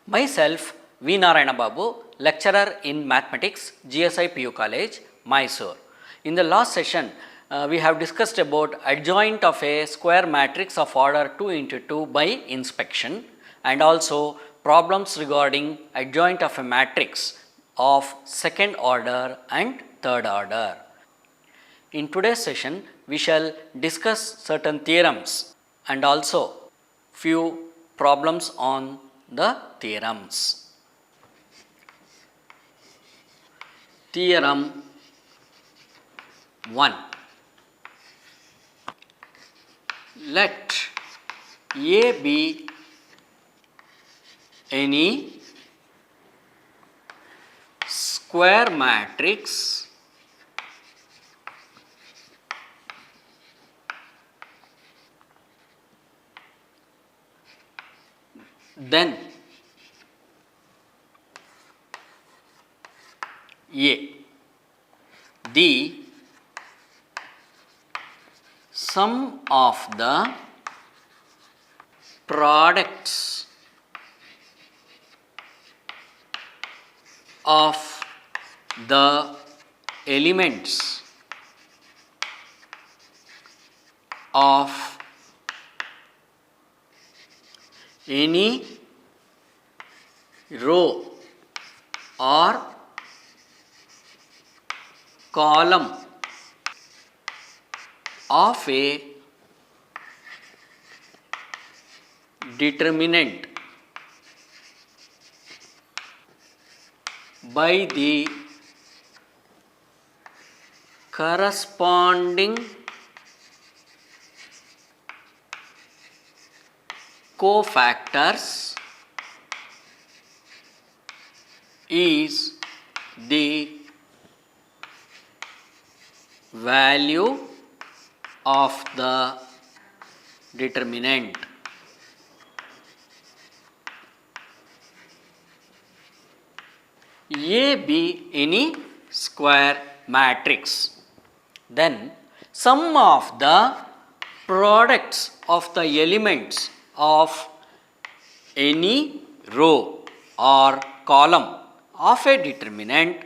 Myself, V. Narayana Babu, lecturer in mathematics, GSI PU College, Mysore. In the last session, we have discussed about adjoint of a square matrix of order 2 into 2 by inspection, and also problems regarding adjoint of a matrix of second order and third order. In today's session, we shall discuss certain theorems and also few problems on the theorems. Theorem 1. Let A be any square matrix then A. The sum of the products of the elements of any row or column of a determinant by the corresponding cofactors is the value of the determinant. A be any square matrix, then sum of the products of the elements of any row or column of a determinant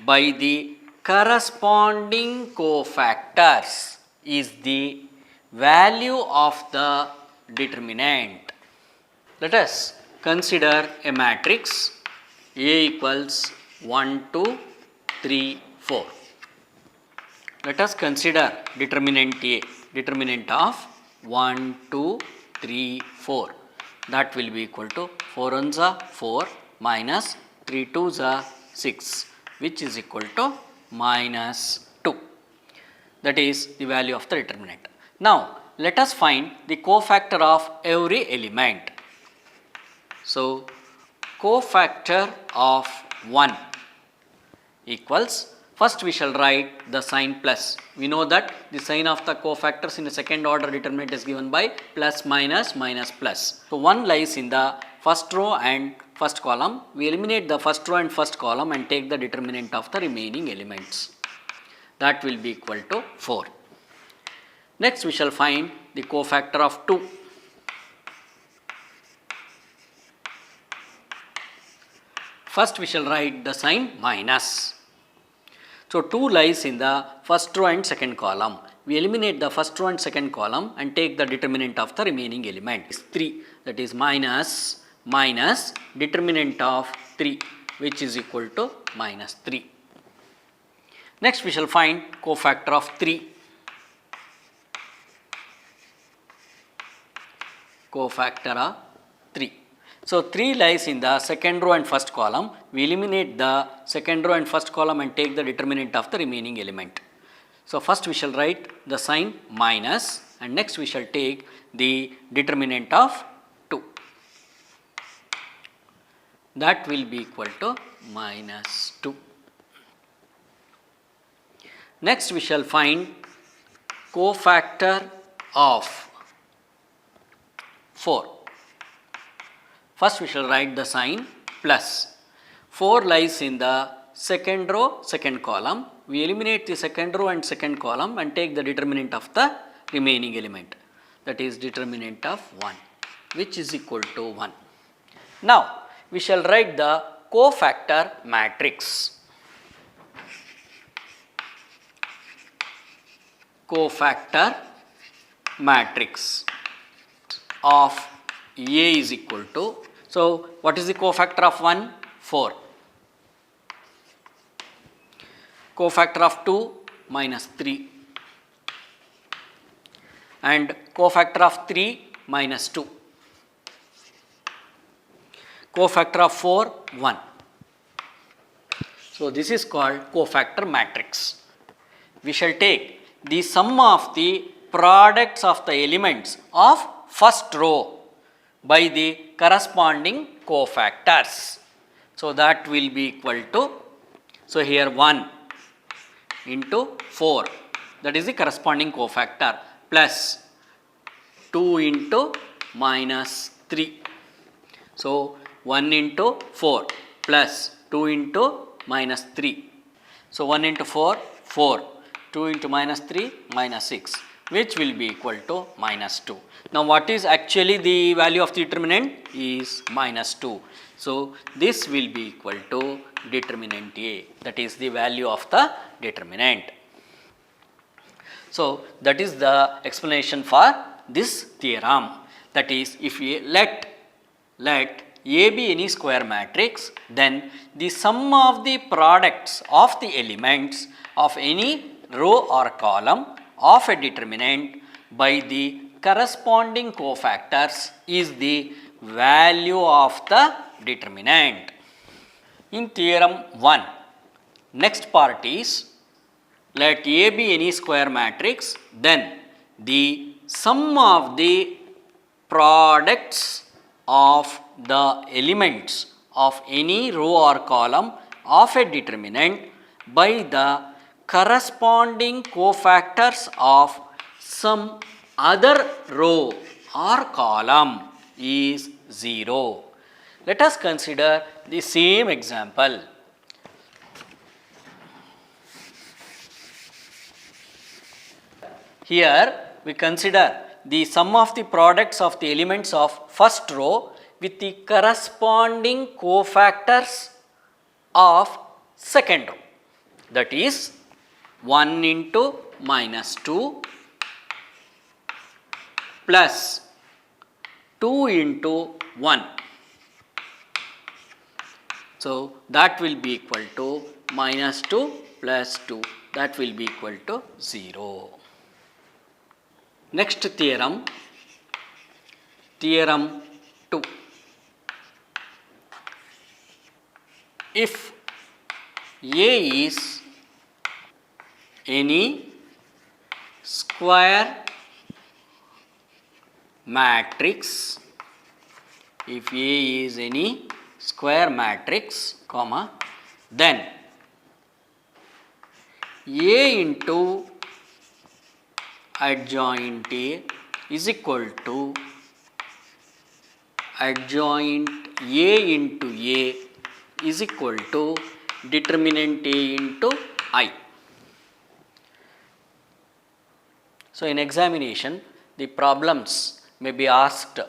by the corresponding cofactors is the value of the determinant. Let us consider a matrix A equals 1, 2, 3, 4. Let us consider determinant A, determinant of 1, 2, 3, 4. That will be equal to 4 ones are 4 minus 3 twos are 6, which is equal to minus 2. That is the value of the determinant. Now, let us find the cofactor of every element. So, cofactor of 1 equals, first we shall write the sign plus. We know that the sign of the cofactors in the second order determinant is given by plus minus minus plus. So, 1 lies in the first row and first column. We eliminate the first row and first column and take the determinant of the remaining elements. That will be equal to 4. Next we shall find the cofactor of 2. First we shall write the sign minus. So, 2 lies in the first row and second column. We eliminate the first row and second column and take the determinant of the remaining element. 3, that is minus minus determinant of 3, which is equal to minus 3. Next we shall find cofactor of 3. Cofactor of 3. So, 3 lies in the second row and first column. We eliminate the second row and first column and take the determinant of the remaining element. So, first we shall write the sign minus and next we shall take the determinant of 2. That will be equal to minus 2. Next we shall find cofactor of 4. First we shall write the sign plus. 4 lies in the second row, second column. We eliminate the second row and second column and take the determinant of the remaining element, that is determinant of 1, which is equal to 1. Now, we shall write the cofactor matrix. Cofactor matrix of A is equal to, so what is the cofactor of 1? 4. Cofactor of 2? Minus 3. And cofactor of 3? Minus 2. Cofactor of 4? 1. So this is called cofactor matrix. We shall take the sum of the products of the elements of first row by the corresponding cofactors. So that will be equal to, so here 1 into 4, that is the corresponding cofactor, plus 2 into minus 3. So 1 into 4 plus 2 into minus 3. So 1 into 4, 4. 2 into minus 3, minus 6, which will be equal to minus 2. Now what is actually the value of the determinant? Is minus 2. So this will be equal to determinant A, that is the value of the determinant. So that is the explanation for this theorem. That is, if we let A be any square matrix, then the sum of the products of the elements of any row or column of a determinant by the corresponding cofactors is the value of the determinant. In theorem 1, next part is, let A be any square matrix, then the sum of the products of the elements of any row or column of a determinant by the corresponding cofactors of some other row or column is 0. Let us consider the same example. Here we consider the sum of the products of the elements of first row with the corresponding cofactors of second row, that is 1 into minus 2 plus 2 into 1. So that will be equal to minus 2 plus 2, that will be equal to 0. Next theorem, theorem 2. If A is any square matrix, if A is any square matrix, comma, then A into adjoint A is equal to adjoint A into A is equal to determinant A into I. So in examination, the problems may be asked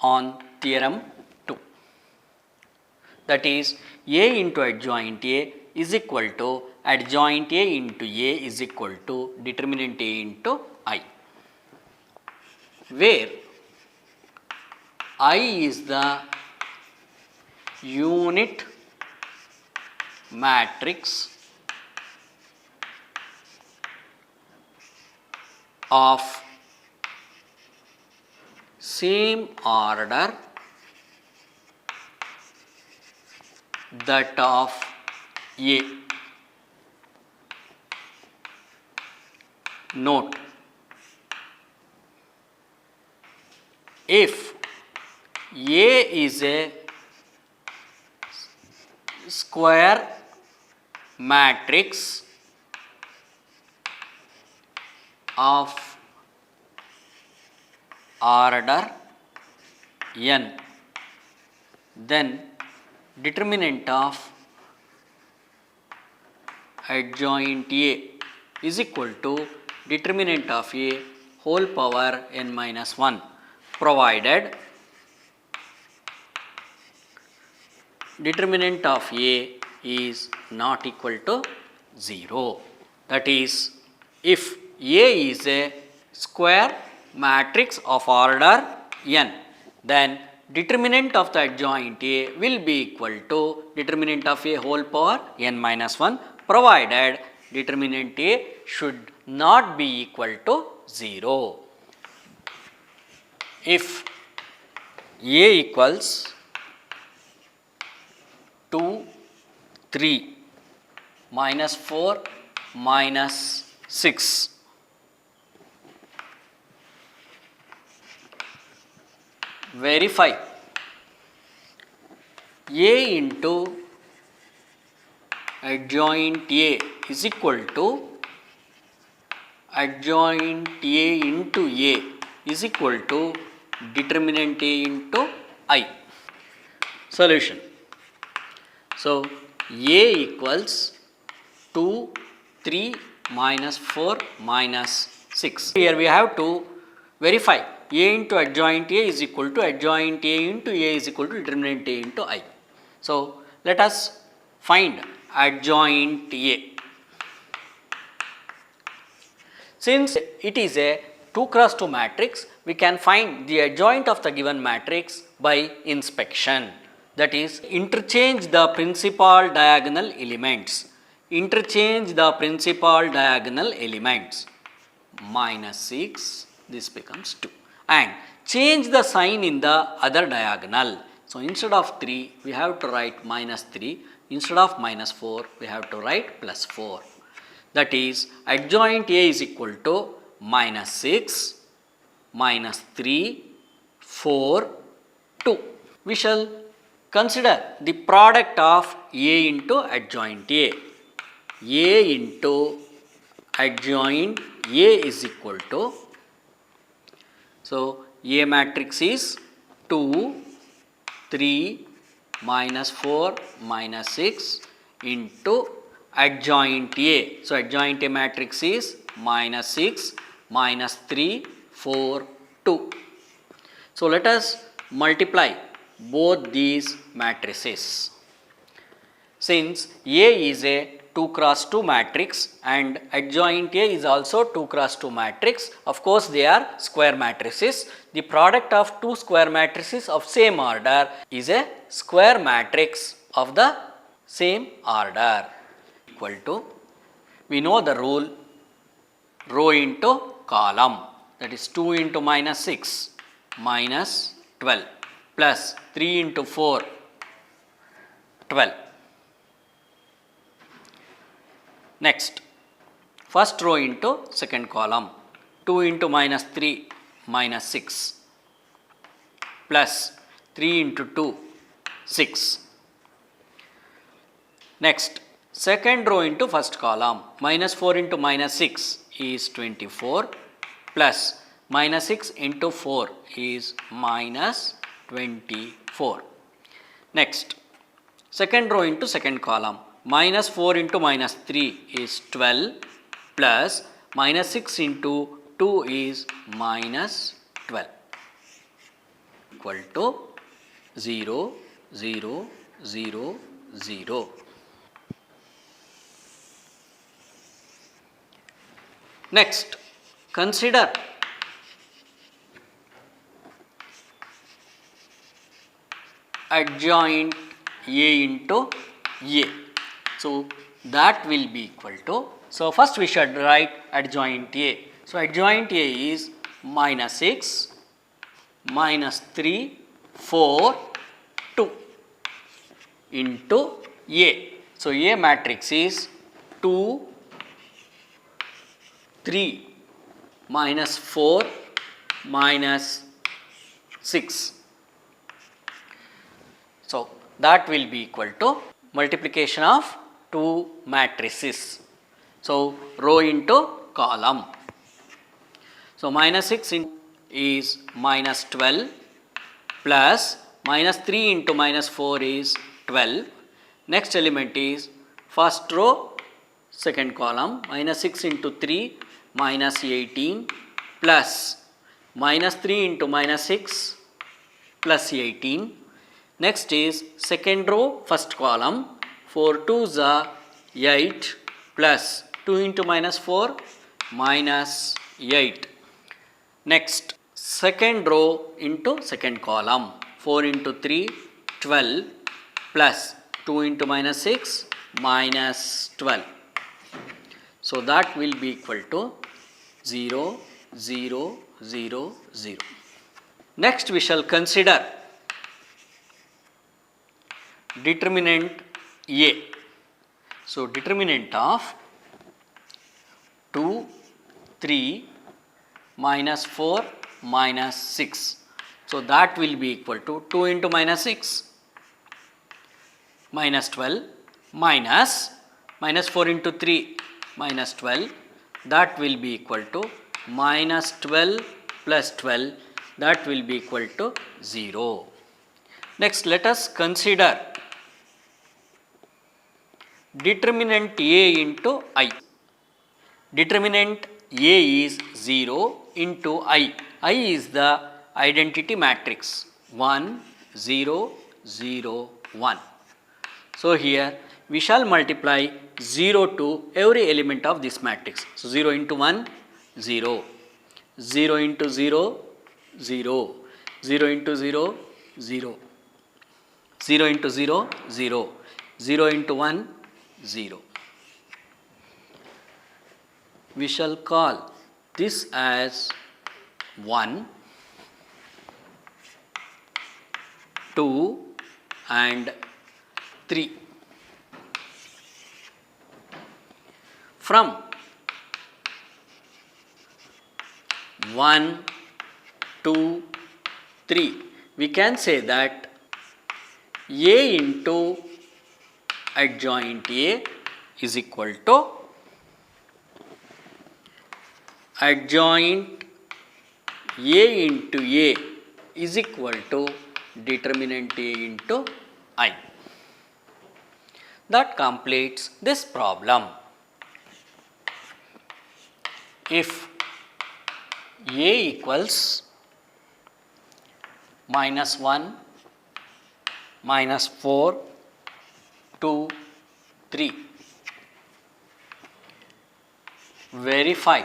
on theorem 2. That is, A into adjoint A is equal to adjoint A into A is equal to determinant A into I, where I is the unit matrix of same order that of A. Note, if A is a square matrix of order n, then determinant of adjoint A is equal to determinant of A whole power n minus 1, provided determinant of A is not equal to 0. That is, if A is a square matrix of order n, then determinant of the adjoint A will be equal to determinant of A whole power n minus 1, provided determinant A should not be equal to 0. If A equals 2, 3, minus 4, minus 6, verify A into adjoint A is equal to adjoint A into A is equal to determinant A into I. Solution. So, A equals 2, 3, minus 4, minus 6. Here we have to verify A into adjoint A is equal to adjoint A into A is equal to determinant A into I. So, let us find adjoint A. Since it is a 2 cross 2 matrix, we can find the adjoint of the given matrix by inspection. That is, interchange the principal diagonal elements. Interchange the principal diagonal elements. Minus 6, this becomes 2. And change the sign in the other diagonal. So, instead of 3, we have to write minus 3. Instead of minus 4, we have to write plus 4. That is, adjoint A is equal to minus 6, minus 3, 4, 2. We shall consider the product of A into adjoint A. A into adjoint A is equal to, so A matrix is 2, 3, minus 4, minus 6 into adjoint A. So, adjoint A matrix is minus 6, minus 3, 4, 2. So, let us multiply both these matrices. Since A is a 2 cross 2 matrix and adjoint A is also 2 cross 2 matrix, of course, they are square matrices. The product of two square matrices of same order is a square matrix of the same order. Equal to, we know the rule, row into column, that is 2 into minus 6 minus 12 plus 3 into 4 12. Next, first row into second column, 2 into minus 3 minus 6 plus 3 into 2 6. Next, second row into first column, minus 4 into minus 6 is 24 plus minus 6 into 4 is minus 24. Next, second row into second column, minus 4 into minus 3 is 12 plus minus 6 into 2 is minus 12 equal to 0, 0, 0, 0. Next, consider adjoint A into A. So, that will be equal to, so first we should write adjoint A. So, adjoint A is minus 6, minus 3, 4, 2 into A. So, A matrix is 2, 3, minus 4, minus 6. So, that will be equal to multiplication of two matrices. So, row into column. So, minus 6 is minus 12 plus minus 3 into minus 4 is 12. Next element is first row, second column, minus 6 into 3 minus 18 plus minus 3 into minus 6 plus 18. Next is second row, first column. 4 2s are 8 plus 2 into minus 4 minus 8. Next, second row into second column. 4 into 3, 12 plus 2 into minus 6 minus 12. So that will be equal to 0, 0, 0, 0. Next we shall consider determinant A. So determinant of 2, 3, minus 4, minus 6. So that will be equal to 2 into minus 6, minus 12, minus 4 into 3, minus 12. That will be equal to minus 12 plus 12. That will be equal to 0. Next, let us consider determinant A into I. Determinant A is 0 into I. I is the identity matrix 1, 0, 0, 1. So here we shall multiply 0 to every element of this matrix. So 0 into 1, 0, 0 into 0, 0, 0 into 0, 0, 0 into 0, 0, 0 into 1, 0. We shall call this as 1, 2 and 3. From 1, 2, 3, we can say that A into adjoint A is equal to adjoint A into A is equal to determinant A into I. That completes this problem. If A equals minus 1, minus 4, 2, 3, verify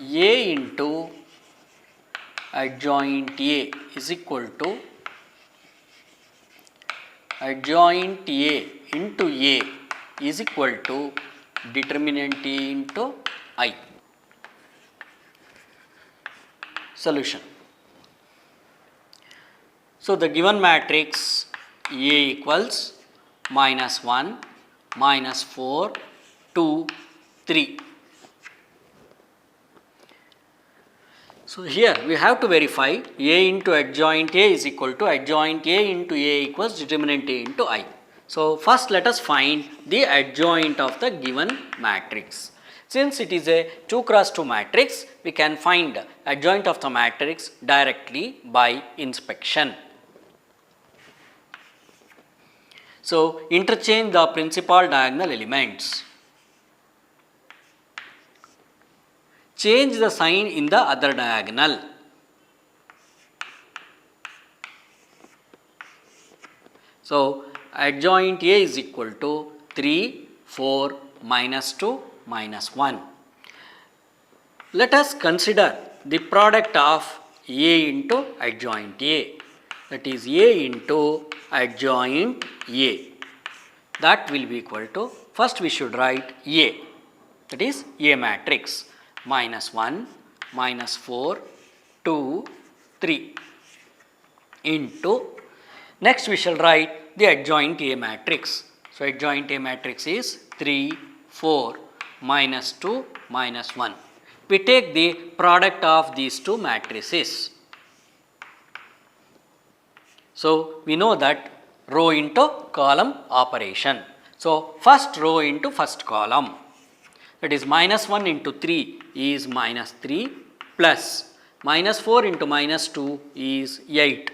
A into adjoint A is equal to adjoint A into A is equal to determinant A into I. Solution. So the given matrix A equals minus 1, minus 4, 2, 3. So here we have to verify A into adjoint A is equal to adjoint A into A equals determinant A into I. So first let us find the adjoint of the given matrix. Since it is a 2 cross 2 matrix, we can find adjoint of the matrix directly by inspection. So interchange the principal diagonal elements. Change the sign in the other diagonal. So adjoint A is equal to 3, 4, minus 2, minus 1. Let us consider the product of A into adjoint A. That is A into adjoint A. That will be equal to, first we should write A. That is A matrix. Minus 1, minus 4, 2, 3 into, next we shall write the adjoint A matrix. So adjoint A matrix is 3, 4, minus 2, minus 1. We take the product of these two matrices. So we know that row into column operation. So first row into first column. That is minus 1 into 3 is minus 3 plus minus 4 into minus 2 is 8.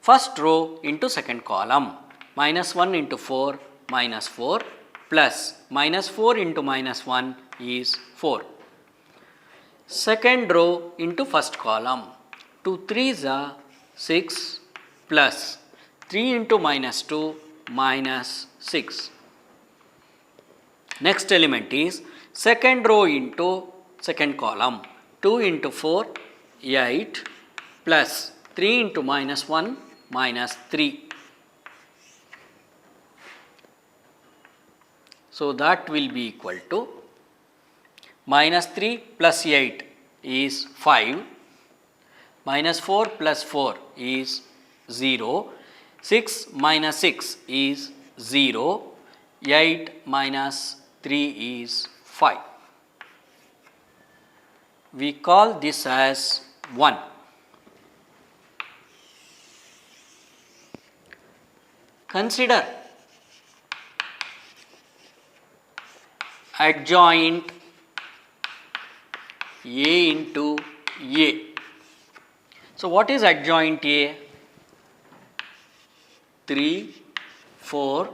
First row into second column, minus 1 into 4 minus 4 plus minus 4 into minus 1 is 4. second row into first column. 2 3s are 6 plus 3 into minus 2 minus 6. Next element is second row into second column. 2 into 4 8 plus 3 into minus 1 minus 3. So, that will be equal to minus 3 plus 8 is 5, minus 4 plus 4 is 0, 6 minus 6 is 0, 8 minus 3 is 5. We call this as 1. Consider adjoint A into A. So, what is adjoint A? 3, 4,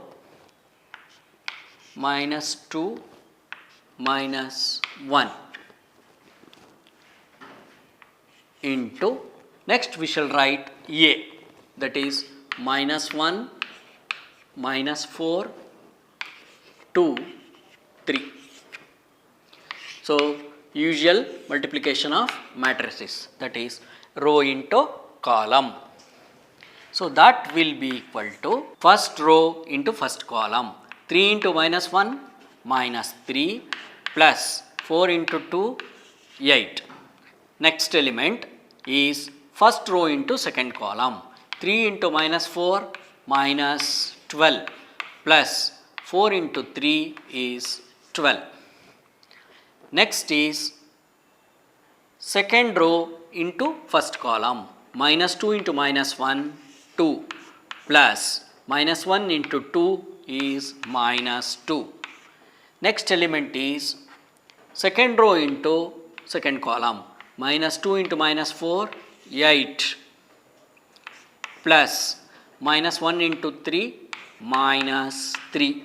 minus 2, minus 1 into, next we shall write A, that is minus 1, minus 4, 2, 3. So, usual multiplication of matrices, that is row into column. So, that will be equal to first row into first column. 3 into minus 1 minus 3 plus 4 into 2 8. Next element is first row into second column. 3 into minus 4 minus 12 plus 4 into 3 is 12. Next is second row into first column. Minus 2 into minus 1 2 plus minus 1 into 2 is minus 2. Next element is second row into second column. Minus 2 into minus 4 8 plus minus 1 into 3 minus 3.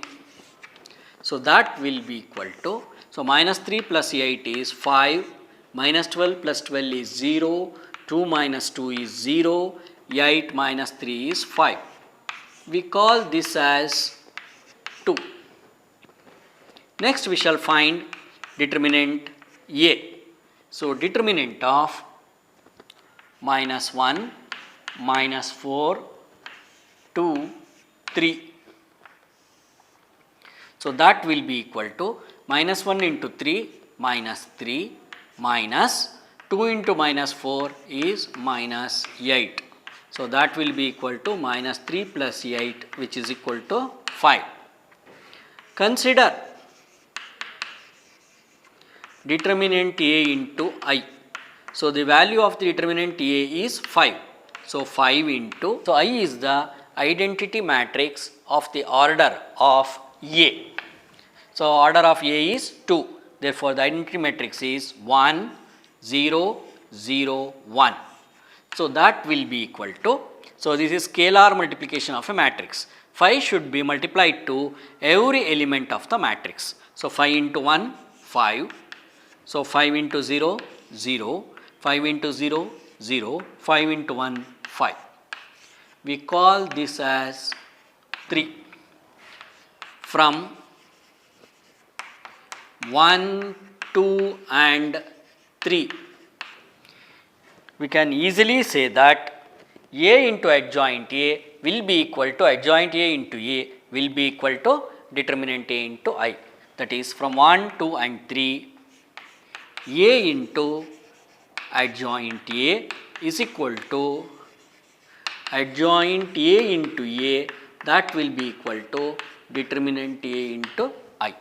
So, that will be equal to, so minus 3 plus 8 is 5, minus 12 plus 12 is 0, 2 minus 2 is 0, 8 minus 3 is 5. We call this as 2. Next we shall find determinant A. So, determinant of minus 1, minus 4, 2, 3. So, that will be equal to minus 1 into 3 minus 3 minus 2 into minus 4 is minus 8. So, that will be equal to minus 3 plus 8, which is equal to 5. Consider determinant A into I. So, the value of the determinant A is 5. So, 5 into, so I is the identity matrix of the order of A. So, order of A is 2. Therefore, the identity matrix is 1, 0, 0, 1. So, that will be equal to, so this is scalar multiplication of a matrix. 5 should be multiplied to every element of the matrix. So, 5 into 1, 5. So, 5 into 0, 0, 5 into 0, 0, 5 into 1, 5. We call this as 3. From 1, 2 and 3, we can easily say that A into adjoint A will be equal to adjoint A into A will be equal to determinant A into I. That is from 1, 2 and 3, A into adjoint A is equal to adjoint A into A, that will be equal to determinant A into I.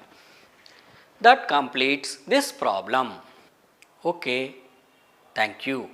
That completes this problem. Okay, thank you.